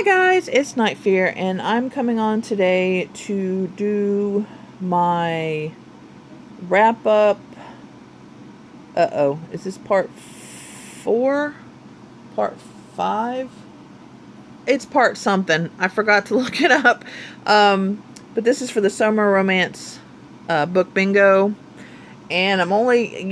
Hi guys, it's Night Fear, and I'm coming on today to do my wrap up. Is this part 4? Part 5? It's part something. I forgot to look it up. But this is for the Summer Romance book bingo, and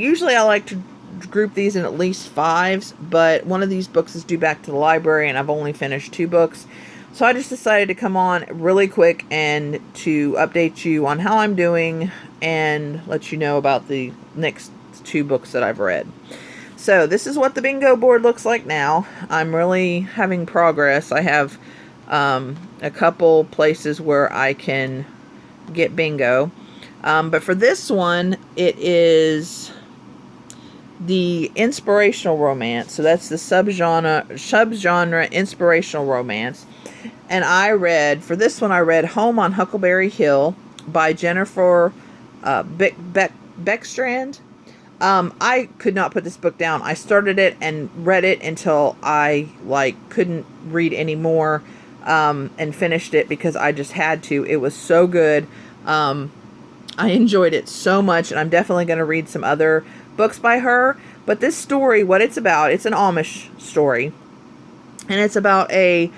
usually I like to group these in at least fives, but one of these books is due back to the library, and I've only finished 2 books. So I just decided to come on really quick and to update you on how I'm doing and let you know about the next 2 books that I've read. So this is what the bingo board looks like now. I'm really having progress. I have a couple places where I can get bingo. But for this one, it is the inspirational romance. So that's the subgenre inspirational romance. And for this one, I read Home on Huckleberry Hill by Jennifer Beckstrand. I could not put this book down. I started it and read it until I couldn't read anymore, and finished it because I just had to. It was so good. I enjoyed it so much, and I'm definitely going to read some other books by her. But this story, what it's about, it's an Amish story, and it's about an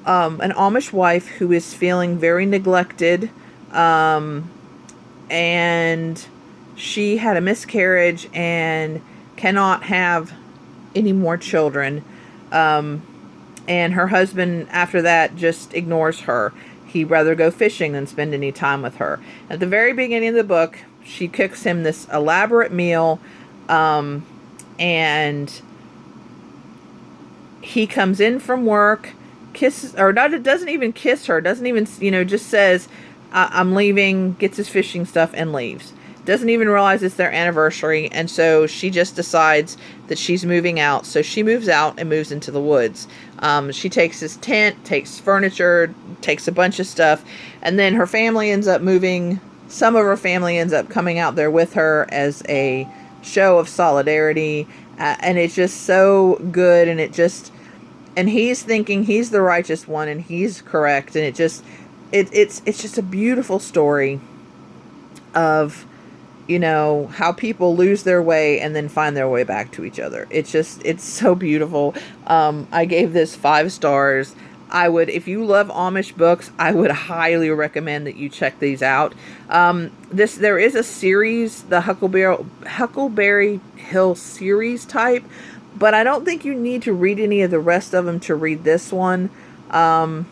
Amish wife who is feeling very neglected, and she had a miscarriage and cannot have any more children. And her husband, after that, just ignores her. He'd rather go fishing than spend any time with her. At the very beginning of the book, she cooks him this elaborate meal, and he comes in from work, doesn't even kiss her, doesn't even, just says, I'm leaving, gets his fishing stuff, and leaves. Doesn't even realize it's their anniversary, and so she just decides that she's moving out. So she moves out and moves into the woods. She takes his tent, takes furniture, takes a bunch of stuff, and then her family ends up moving. Some of her family ends up coming out there with her as a show of solidarity, and it's just so good, and he's thinking he's the righteous one, and he's correct, and it's just a beautiful story of how people lose their way and then find their way back to each other. It's so beautiful. I gave this 5 stars. If you love Amish books, I would highly recommend that you check these out. There is a series, the Huckleberry Hill series type, but I don't think you need to read any of the rest of them to read this one. And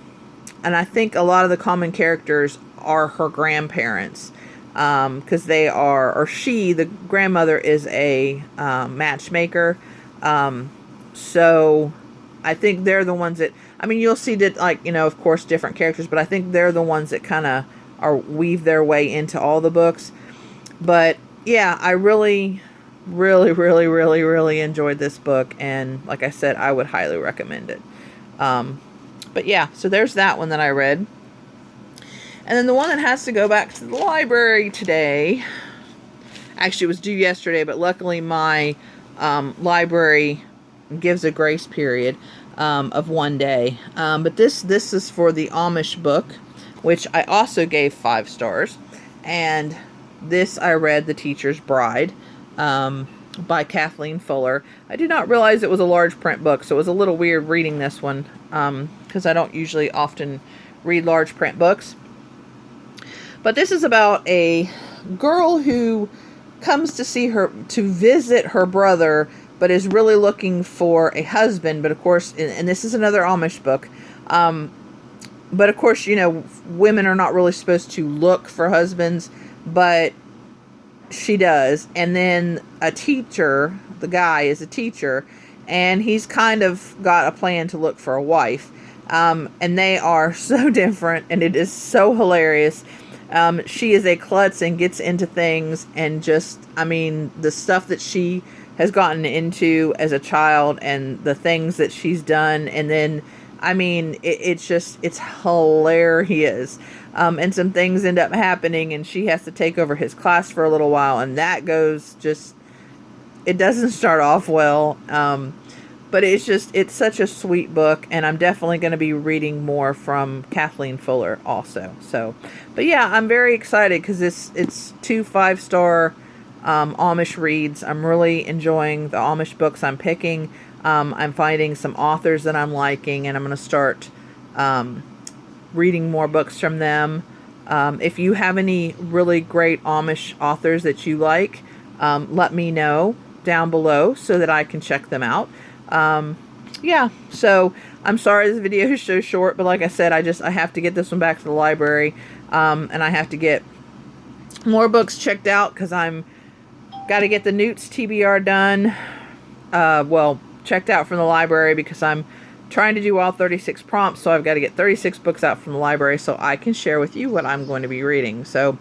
I think a lot of the common characters are her grandparents. Because the grandmother is a matchmaker. So I think they're the ones that, you'll see that, of course, different characters, but I think they're the ones that kind of weave their way into all the books. But yeah, I really, really, really, really, really enjoyed this book. And like I said, I would highly recommend it. But yeah, so there's that one that I read. And then the one that has to go back to the library today, actually it was due yesterday, but luckily my library gives a grace period of 1 day. But this is for the Amish book, which I also gave 5 stars. And this I read, The Teacher's Bride, by Kathleen Fuller. I did not realize it was a large print book, so it was a little weird reading this one, because I don't usually often read large print books. But this is about a girl who comes to visit her brother, but is really looking for a husband. But of course, and this is another Amish book. But of course, women are not really supposed to look for husbands, but she does. And then the guy is a teacher, and he's kind of got a plan to look for a wife. And they are so different, and it is so hilarious. She is a klutz and gets into things, and the stuff that she has gotten into as a child and the things that she's done. And then, it's hilarious. And some things end up happening, and she has to take over his class for a little while, and that it doesn't start off well. But it's such a sweet book, and I'm definitely going to be reading more from Kathleen Fuller also. So, but yeah, I'm very excited because it's 2 5-star Amish reads. I'm really enjoying the Amish books I'm picking. I'm finding some authors that I'm liking, and I'm going to start reading more books from them. If you have any really great Amish authors that you like, let me know down below so that I can check them out. Yeah, so I'm sorry this video is so short, but like I said, I have to get this one back to the library, and I have to get more books checked out because I'm got to get the Newt's TBR done, well, checked out from the library because I'm trying to do all 36 prompts, so I've got to get 36 books out from the library so I can share with you what I'm going to be reading. So,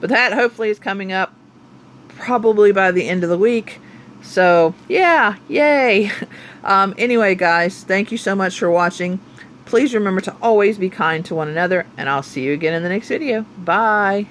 but that hopefully is coming up probably by the end of the week. So, yeah, yay. Anyway, guys, thank you so much for watching. Please remember to always be kind to one another, and I'll see you again in the next video. Bye.